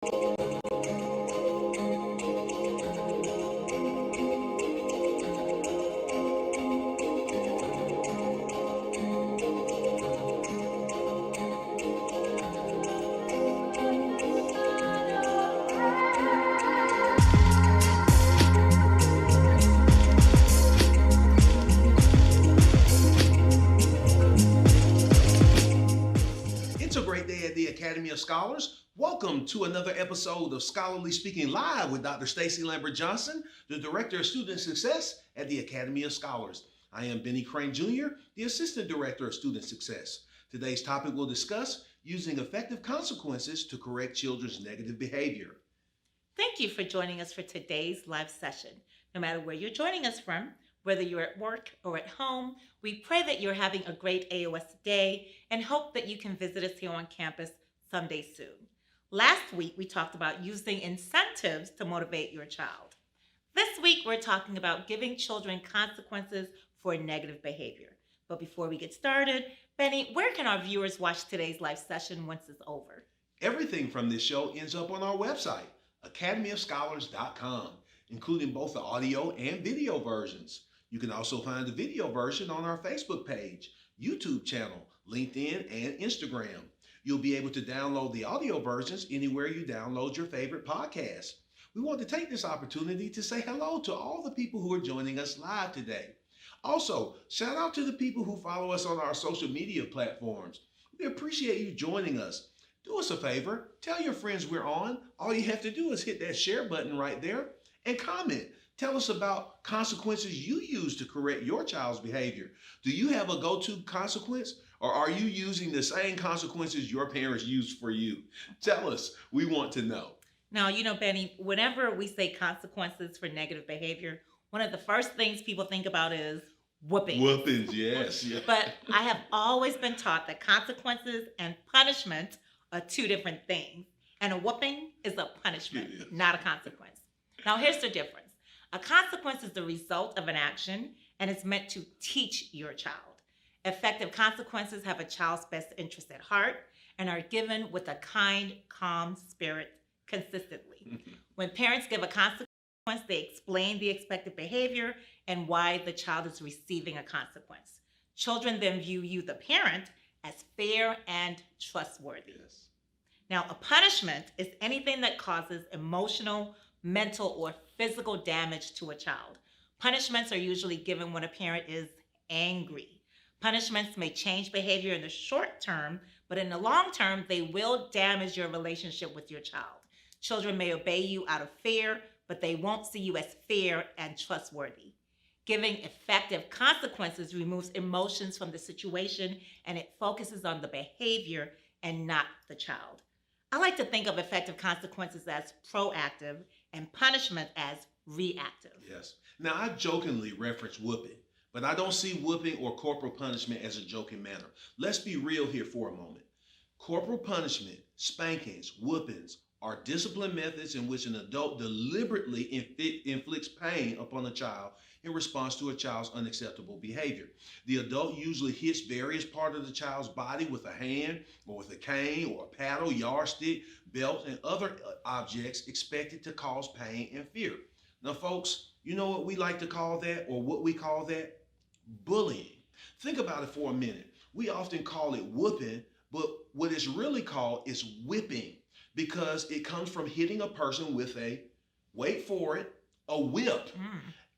It's a great day at the Academy of Scholars. Welcome to another episode of Scholarly Speaking Live with Dr. Stacy Lambert-Johnson, the Director of Student Success at the Academy of Scholars. I am Benny Crane Jr., the Assistant Director of Student Success. Today's topic will discuss using effective consequences to correct children's negative behavior. Thank you for joining us for today's live session. No matter where you're joining us from, whether you're at work or at home, we pray that you're having a great AOS day and hope that you can visit us here on campus someday soon. Last week, we talked about using incentives to motivate your child. This week, we're talking about giving children consequences for negative behavior. But before we get started, Benny, where can our viewers watch today's live session once it's over? Everything from this show ends up on our website, academyofscholars.com, including both the audio and video versions. You can also find the video version on our Facebook page, YouTube channel, LinkedIn, and Instagram. You'll be able to download the audio versions anywhere you download your favorite podcasts. We want to take this opportunity to say hello to all the people who are joining us live today. Also, shout out to the people who follow us on our social media platforms. We appreciate you joining us. Do us a favor, tell your friends we're on. All you have to do is hit that share button right there and comment. Tell us about consequences you use to correct your child's behavior. Do you have a go-to consequence, or are you using the same consequences your parents used for you? Tell us. We want to know. Now, Benny, whenever we say consequences for negative behavior, one of the first things people think about is whooping. Whoopings, yes. Yeah. But I have always been taught that consequences and punishment are two different things. And a whooping is a punishment, not a consequence. Now, here's the difference. A consequence is the result of an action, and it's meant to teach your child. Effective consequences have a child's best interest at heart and are given with a kind, calm spirit consistently. When parents give a consequence, they explain the expected behavior and why the child is receiving a consequence. Children then view you, the parent, as fair and trustworthy. Yes. Now, a punishment is anything that causes emotional, mental, or physical damage to a child. Punishments are usually given when a parent is angry. Punishments may change behavior in the short term, but in the long term, they will damage your relationship with your child. Children may obey you out of fear, but they won't see you as fair and trustworthy. Giving effective consequences removes emotions from the situation, and it focuses on the behavior and not the child. I like to think of effective consequences as proactive and punishment as reactive. Yes. Now, I jokingly reference whooping, but I don't see whooping or corporal punishment as a joking manner. Let's be real here for a moment. Corporal punishment, spankings, whoopings are discipline methods in which an adult deliberately inflicts pain upon a child in response to a child's unacceptable behavior. The adult usually hits various parts of the child's body with a hand or with a cane or a paddle, yardstick, belt, and other objects expected to cause pain and fear. Now, folks, you know what we like to call that, or what we call that? Bullying. Think about it for a minute. We often call it whooping, but what it's really called is whipping, because it comes from hitting a person with wait for it, a whip.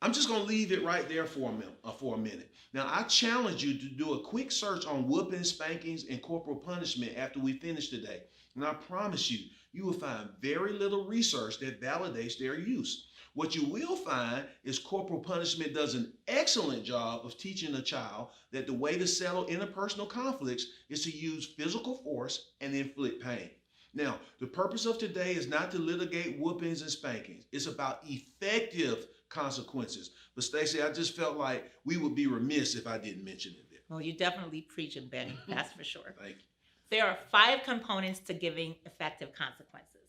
I'm just going to leave it right there for a minute. Now, I challenge you to do a quick search on whoopings, spankings, and corporal punishment after we finish today. And I promise you, you will find very little research that validates their use. What you will find is corporal punishment does an excellent job of teaching a child that the way to settle interpersonal conflicts is to use physical force and inflict pain. Now, the purpose of today is not to litigate whoopings and spankings. It's about effective consequences. But Stacy, I just felt like we would be remiss if I didn't mention it there. Well, you're definitely preaching, Benny. That's for sure. Thank you. There are 5 components to giving effective consequences.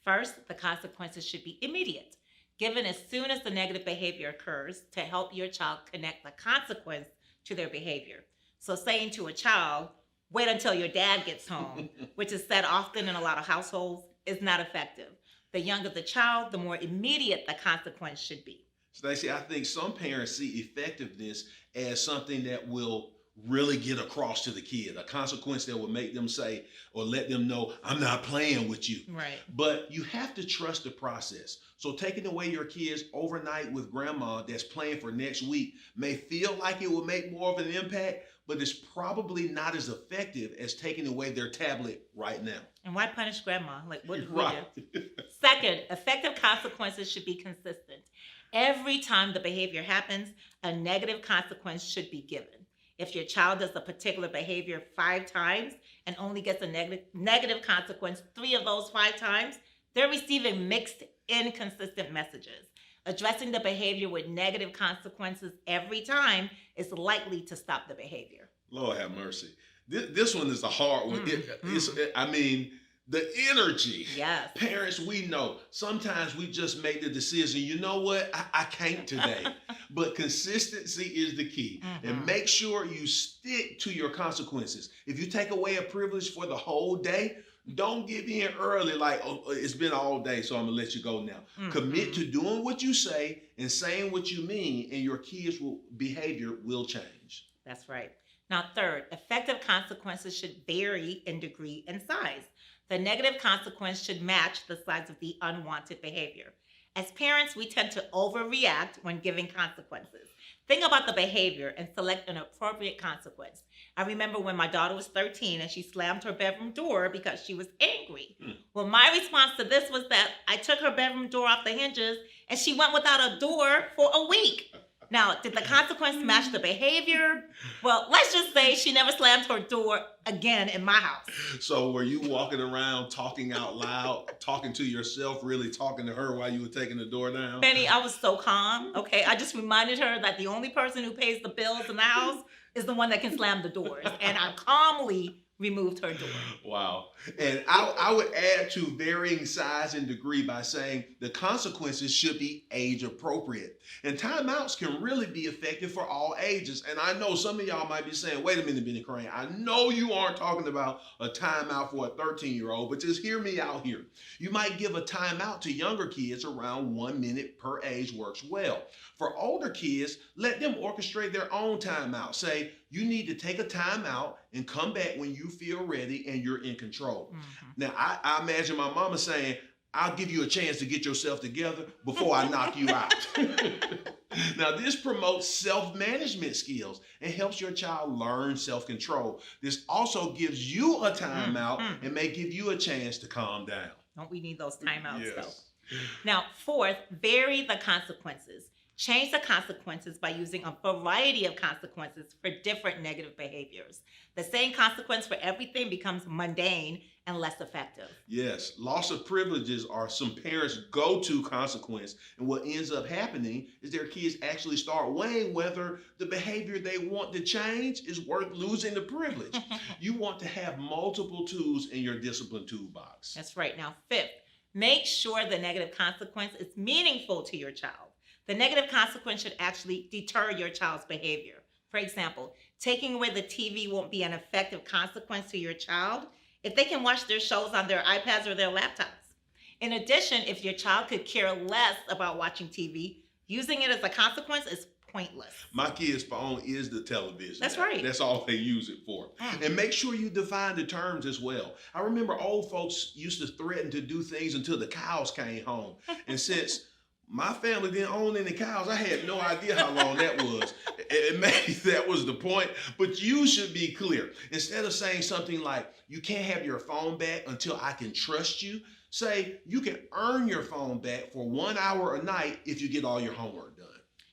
First, the consequences should be immediate, given as soon as the negative behavior occurs to help your child connect the consequence to their behavior. So saying to a child, wait until your dad gets home, which is said often in a lot of households, is not effective. The younger the child, the more immediate the consequence should be. Stacey, I think some parents see effectiveness as something that will really get across to the kid, a consequence that will make them say or let them know, I'm not playing with you. Right. But you have to trust the process. So taking away your kids overnight with grandma that's playing for next week may feel like it will make more of an impact, but it's probably not as effective as taking away their tablet right now. And why punish grandma? Like, what did we Right. do? Second, effective consequences should be consistent. Every time the behavior happens, a negative consequence should be given. If your child does a particular behavior 5 times and only gets a negative consequence 3 of those 5 times, they're receiving mixed, inconsistent messages. Addressing the behavior with negative consequences every time is likely to stop the behavior. Lord have mercy. This one is a hard one. The energy. Yes. Parents, we know sometimes we just make the decision, you know what, I can't today. But consistency is the key. And make sure you stick to your consequences. If you take away a privilege for the whole day, don't give in early like, oh, it's been all day, so I'm going to let you go now. Commit to doing what you say and saying what you mean, and your kids' behavior will change. That's right. Now, third, effective consequences should vary in degree and size. The negative consequence should match the size of the unwanted behavior. As parents, we tend to overreact when giving consequences. Think about the behavior and select an appropriate consequence. I remember when my daughter was 13 and she slammed her bedroom door because she was angry. Well, my response to this was that I took her bedroom door off the hinges and she went without a door for a week. Now, did the consequence match the behavior? Well, let's just say she never slammed her door again in my house. So were you walking around talking out loud, talking to yourself, really talking to her while you were taking the door down? Penny, I was so calm, okay? I just reminded her that the only person who pays the bills in the house is the one that can slam the doors. And I calmly removed her door. Wow. And I would add to varying size and degree by saying the consequences should be age appropriate. And timeouts can really be effective for all ages. And I know some of y'all might be saying, wait a minute, Benny Crane, I know you aren't talking about a timeout for a 13-year-old, but just hear me out here. You might give a timeout to younger kids around 1 minute per age works well. For older kids, let them orchestrate their own timeout. Say, you need to take a timeout and come back when you feel ready and you're in control. Now, I imagine my mama saying, I'll give you a chance to get yourself together before I knock you out. Now, this promotes self-management skills and helps your child learn self-control. This also gives you a timeout and may give you a chance to calm down. Don't we need those timeouts, Yes. though? Now, fourth, vary the consequences. Change the consequences by using a variety of consequences for different negative behaviors. The same consequence for everything becomes mundane and less effective. Yes, loss of privileges are some parents' go-to consequence. And what ends up happening is their kids actually start weighing whether the behavior they want to change is worth losing the privilege. You want to have multiple tools in your discipline toolbox. That's right. Now, fifth, make sure the negative consequence is meaningful to your child. The negative consequence should actually deter your child's behavior. For example, taking away the TV won't be an effective consequence to your child if they can watch their shows on their iPads or their laptops. In addition, if your child could care less about watching TV, using it as a consequence is pointless. My kid's phone is the television. That's right. That's all they use it for. And make sure you define the terms as well. I remember old folks used to threaten to do things until the cows came home. And since my family didn't own any cows, I had no idea how long that was. And maybe that was the point, but you should be clear. Instead of saying something like, you can't have your phone back until I can trust you, say, you can earn your phone back for 1 hour a night if you get all your homework done.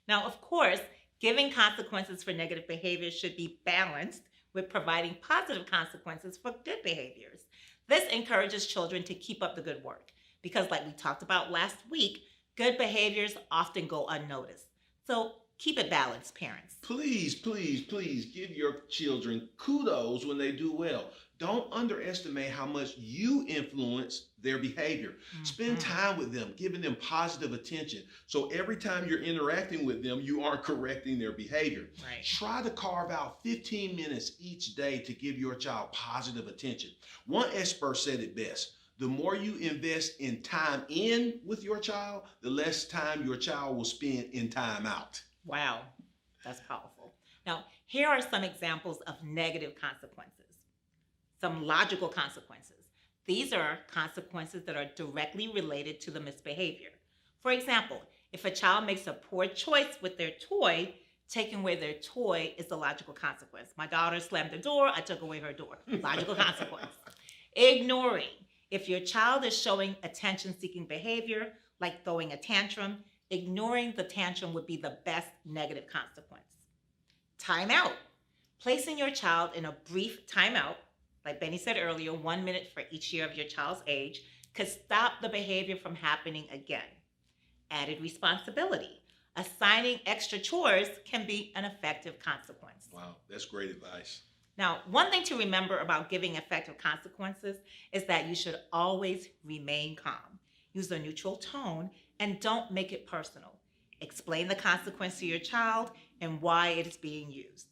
Now, of course, giving consequences for negative behaviors should be balanced with providing positive consequences for good behaviors. This encourages children to keep up the good work because, like we talked about last week, good behaviors often go unnoticed. So keep it balanced, parents. Please, please, please give your children kudos when they do well. Don't underestimate how much you influence their behavior. Spend time with them, giving them positive attention. So every time you're interacting with them, you aren't correcting their behavior. Right. Try to carve out 15 minutes each day to give your child positive attention. One expert said it best. The more you invest in time in with your child, the less time your child will spend in time out. Wow, that's powerful. Now, here are some examples of negative consequences, some logical consequences. These are consequences that are directly related to the misbehavior. For example, if a child makes a poor choice with their toy, taking away their toy is the logical consequence. My daughter slammed the door, I took away her door. Logical consequence. Ignoring. If your child is showing attention-seeking behavior, like throwing a tantrum, ignoring the tantrum would be the best negative consequence. Timeout. Placing your child in a brief timeout, like Benny said earlier, 1 minute for each year of your child's age, could stop the behavior from happening again. Added responsibility. Assigning extra chores can be an effective consequence. Wow, that's great advice. Now, one thing to remember about giving effective consequences is that you should always remain calm. Use a neutral tone and don't make it personal. Explain the consequence to your child and why it is being used.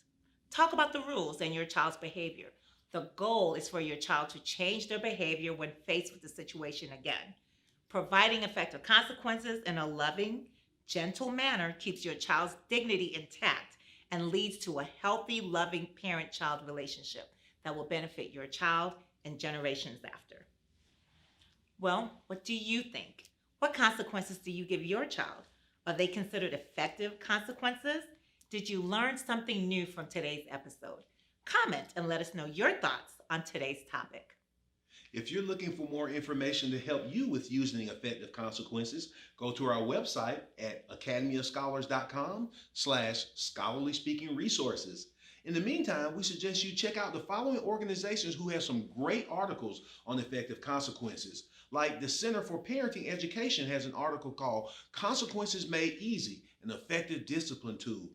Talk about the rules and your child's behavior. The goal is for your child to change their behavior when faced with the situation again. Providing effective consequences in a loving, gentle manner keeps your child's dignity intact and leads to a healthy, loving parent-child relationship that will benefit your child and generations after. Well, what do you think? What consequences do you give your child? Are they considered effective consequences? Did you learn something new from today's episode? Comment and let us know your thoughts on today's topic. If you're looking for more information to help you with using effective consequences, go to our website at academyofscholars.com/scholarly speaking resources. In the meantime, we suggest you check out the following organizations who have some great articles on effective consequences. Like the Center for Parenting Education has an article called Consequences Made Easy, an Effective Discipline Tool.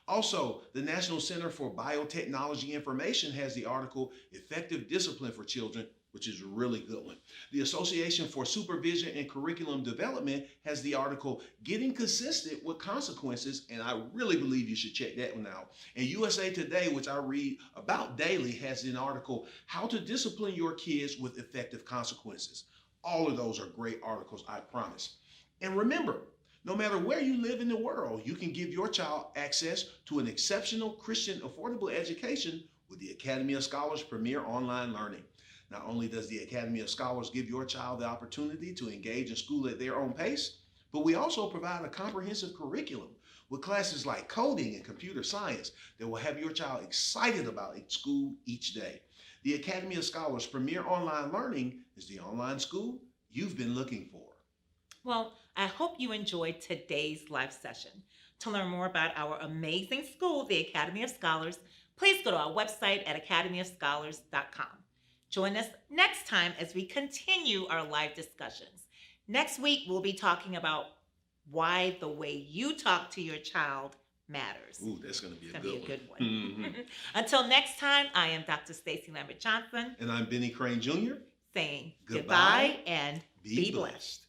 Also, the National Center for Biotechnology Information has the article Effective Discipline for Children, which is a really good one. The Association for Supervision and Curriculum Development has the article Getting Consistent with Consequences, and I really believe you should check that one out. And USA Today, which I read about daily, has an article How to Discipline Your Kids with Effective Consequences. All of those are great articles, I promise. And remember, no matter where you live in the world, you can give your child access to an exceptional Christian affordable education with the Academy of Scholars Premier Online Learning. Not only does the Academy of Scholars give your child the opportunity to engage in school at their own pace, but we also provide a comprehensive curriculum with classes like coding and computer science that will have your child excited about school each day. The Academy of Scholars Premier Online Learning is the online school you've been looking for. Well, I hope you enjoyed today's live session. To learn more about our amazing school, the Academy of Scholars, please go to our website at academyofscholars.com. Join us next time as we continue our live discussions. Next week, we'll be talking about why the way you talk to your child matters. Ooh, that's going to be a good one. Mm-hmm. Until next time, I am Dr. Stacy Lambert-Johnson. And I'm Benny Crane Jr. Saying goodbye and be blessed.